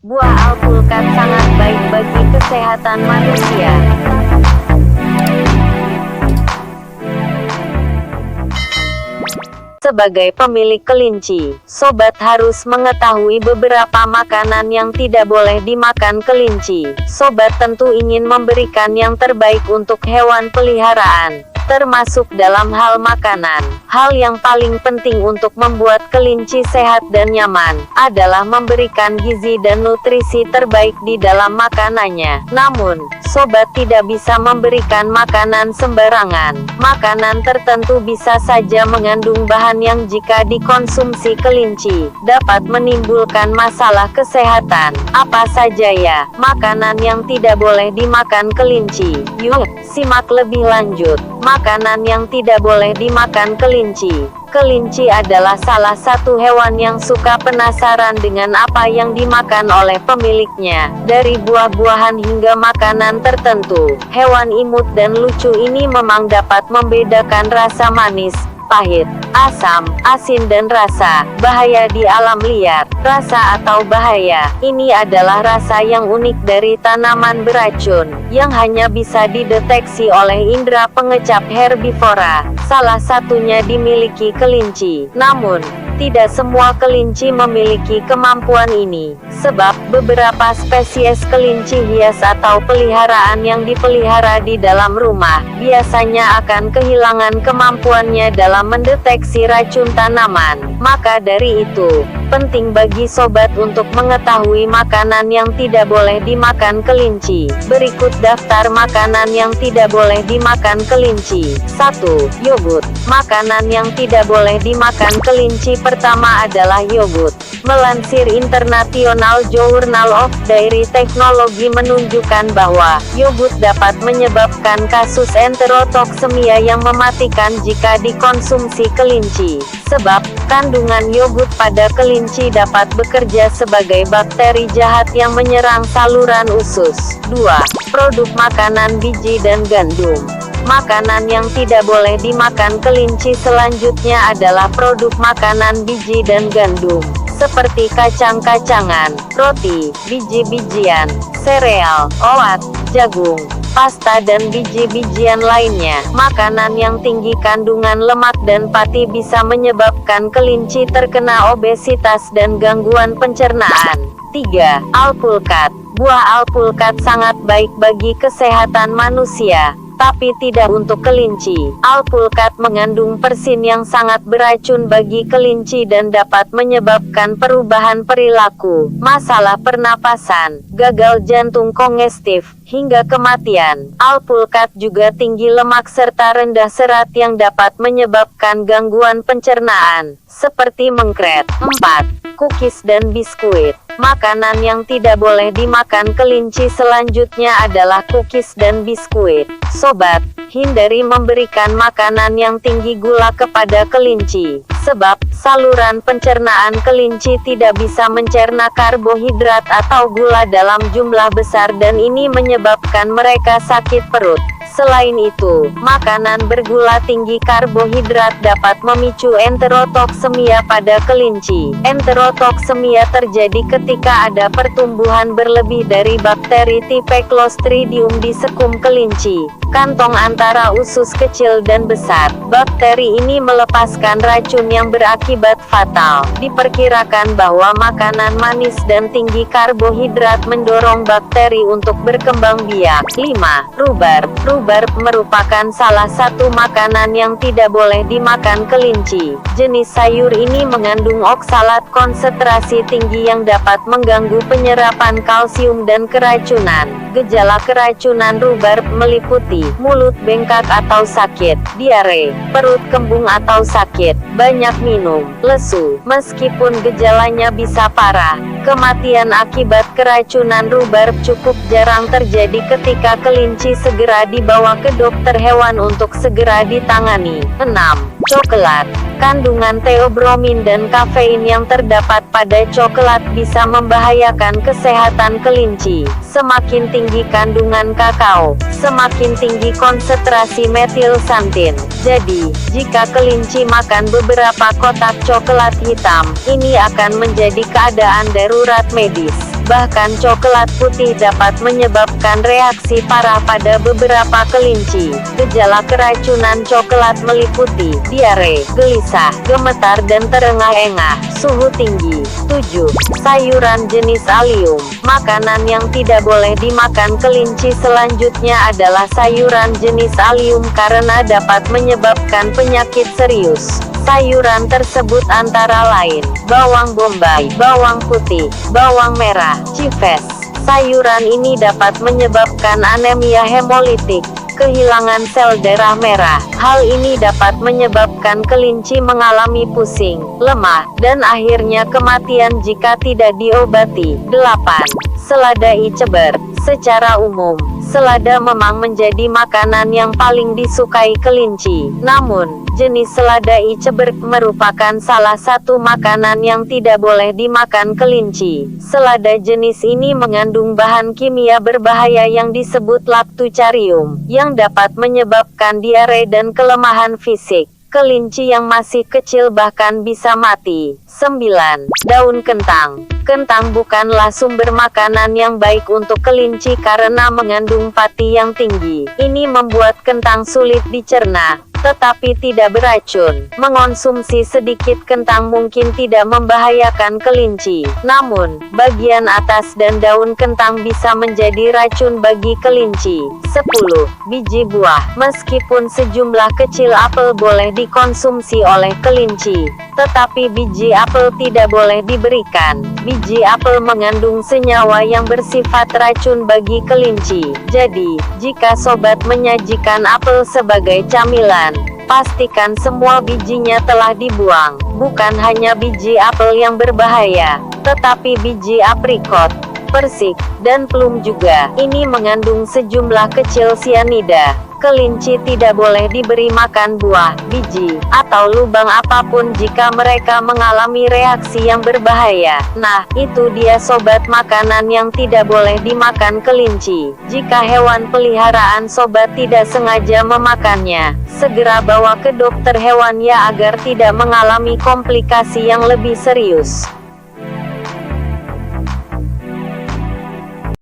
Buah alpukat sangat baik bagi kesehatan manusia. Sebagai pemilik kelinci, sobat harus mengetahui beberapa makanan yang tidak boleh dimakan kelinci. Sobat tentu ingin memberikan yang terbaik untuk hewan peliharaan, termasuk dalam hal makanan. Hal yang paling penting untuk membuat kelinci sehat dan nyaman adalah memberikan gizi dan nutrisi terbaik di dalam makanannya. Namun, sobat tidak bisa memberikan makanan sembarangan. Makanan tertentu bisa saja mengandung bahan yang jika dikonsumsi kelinci dapat menimbulkan masalah kesehatan. Apa saja ya makanan yang tidak boleh dimakan kelinci? Yuk, simak lebih lanjut. Makanan yang tidak boleh dimakan kelinci. Kelinci adalah salah satu hewan yang suka penasaran dengan apa yang dimakan oleh pemiliknya. Dari buah-buahan hingga makanan tertentu, hewan imut dan lucu ini memang dapat membedakan rasa manis, pahit, asam, asin dan rasa bahaya di alam liar. Rasa atau bahaya ini adalah rasa yang unik dari tanaman beracun yang hanya bisa dideteksi oleh indera pengecap herbivora. Salah satunya dimiliki kelinci. Namun, tidak semua kelinci memiliki kemampuan ini, sebab beberapa spesies kelinci hias atau peliharaan yang dipelihara di dalam rumah biasanya akan kehilangan kemampuannya dalam mendeteksi racun tanaman. Maka dari itu, penting bagi sobat untuk mengetahui makanan yang tidak boleh dimakan kelinci. Berikut daftar makanan yang tidak boleh dimakan kelinci. 1. Yogurt. Makanan yang tidak boleh dimakan kelinci pertama adalah yogurt. Melansir International Journal of Dairy Technology menunjukkan bahwa yogurt dapat menyebabkan kasus enterotoksemia yang mematikan jika dikonsumsi kelinci. Sebab, kandungan yogurt pada kelinci dapat bekerja sebagai bakteri jahat yang menyerang saluran usus. 2. Produk makanan biji dan gandum. Makanan yang tidak boleh dimakan kelinci selanjutnya adalah produk makanan biji dan gandum, seperti kacang-kacangan, roti, biji-bijian, sereal, oat, jagung, pasta dan biji-bijian lainnya. Makanan yang tinggi kandungan lemak dan pati bisa menyebabkan kelinci terkena obesitas dan gangguan pencernaan. 3. Alpukat. Buah alpukat sangat baik bagi kesehatan manusia, tapi tidak untuk kelinci. Alpukat mengandung persin yang sangat beracun bagi kelinci dan dapat menyebabkan perubahan perilaku, masalah pernapasan, gagal jantung kongestif, hingga kematian. Alpukat juga tinggi lemak serta rendah serat yang dapat menyebabkan gangguan pencernaan, seperti mengkret. 4. Cookies dan biskuit. Makanan yang tidak boleh dimakan kelinci selanjutnya adalah cookies dan biskuit. Sobat, hindari memberikan makanan yang tinggi gula kepada kelinci, sebab saluran pencernaan kelinci tidak bisa mencerna karbohidrat atau gula dalam jumlah besar dan ini menyebabkan mereka sakit perut. Selain itu, makanan bergula tinggi karbohidrat dapat memicu enterotoksemia pada kelinci. Enterotoksemia terjadi ketika ada pertumbuhan berlebih dari bakteri tipe Clostridium di sekum kelinci, kantong antara usus kecil dan besar. Bakteri ini melepaskan racun yang berakibat fatal. Diperkirakan bahwa makanan manis dan tinggi karbohidrat mendorong bakteri untuk berkembang biak. 5. Rhubarb. Rhubarb merupakan salah satu makanan yang tidak boleh dimakan kelinci. Jenis sayur ini mengandung oksalat konsentrasi tinggi yang dapat mengganggu penyerapan kalsium dan keracunan. Gejala keracunan rhubarb meliputi mulut bengkak atau sakit, diare, perut kembung atau sakit, banyak minum, lesu. Meskipun gejalanya bisa parah, kematian akibat keracunan rhubarb cukup jarang terjadi ketika kelinci segera dibawa ke dokter hewan untuk segera ditangani. 6. Coklat. Kandungan teobromin dan kafein yang terdapat pada coklat bisa membahayakan kesehatan kelinci, Semakin tinggi kandungan kakao, semakin tinggi konsentrasi metilsantin. Jadi, jika kelinci makan beberapa kotak coklat hitam, ini akan menjadi keadaan darurat medis. Bahkan coklat putih dapat menyebabkan reaksi parah pada beberapa kelinci. Gejala keracunan coklat meliputi diare, gelisah, gemetar dan terengah-engah, suhu tinggi. 7. Sayuran jenis alium. Makanan yang tidak boleh dimakan kelinci selanjutnya adalah sayuran jenis alium karena dapat menyebabkan penyakit serius. Sayuran tersebut antara lain, bawang bombay, bawang putih, bawang merah, chives. Sayuran ini dapat menyebabkan anemia hemolitik, kehilangan sel darah merah. Hal ini dapat menyebabkan kelinci mengalami pusing, lemah, dan akhirnya kematian jika tidak diobati. 8. Selada iceberg. Secara umum, selada memang menjadi makanan yang paling disukai kelinci. Namun, jenis selada iceberg merupakan salah satu makanan yang tidak boleh dimakan kelinci. Selada jenis ini mengandung bahan kimia berbahaya yang disebut lactucarium, yang dapat menyebabkan diare dan kelemahan fisik. Kelinci yang masih kecil bahkan bisa mati. 9. Daun kentang. Kentang bukanlah sumber makanan yang baik untuk kelinci karena mengandung pati yang tinggi. Ini membuat kentang sulit dicerna, tetapi tidak beracun. Mengonsumsi sedikit kentang mungkin tidak membahayakan kelinci. Namun, bagian atas dan daun kentang bisa menjadi racun bagi kelinci. 10. Biji buah. Meskipun sejumlah kecil apel boleh dikonsumsi oleh kelinci, tetapi biji apel tidak boleh diberikan. Biji apel mengandung senyawa yang bersifat racun bagi kelinci. Jadi, jika sobat menyajikan apel sebagai camilan, pastikan semua bijinya telah dibuang. Bukan hanya biji apel yang berbahaya, tetapi biji aprikot, persik, dan plum juga. Ini mengandung sejumlah kecil sianida. Kelinci tidak boleh diberi makan buah, biji, atau lubang apapun jika mereka mengalami reaksi yang berbahaya. Nah, itu dia sobat makanan yang tidak boleh dimakan kelinci. Jika hewan peliharaan sobat tidak sengaja memakannya, segera bawa ke dokter hewan ya agar tidak mengalami komplikasi yang lebih serius.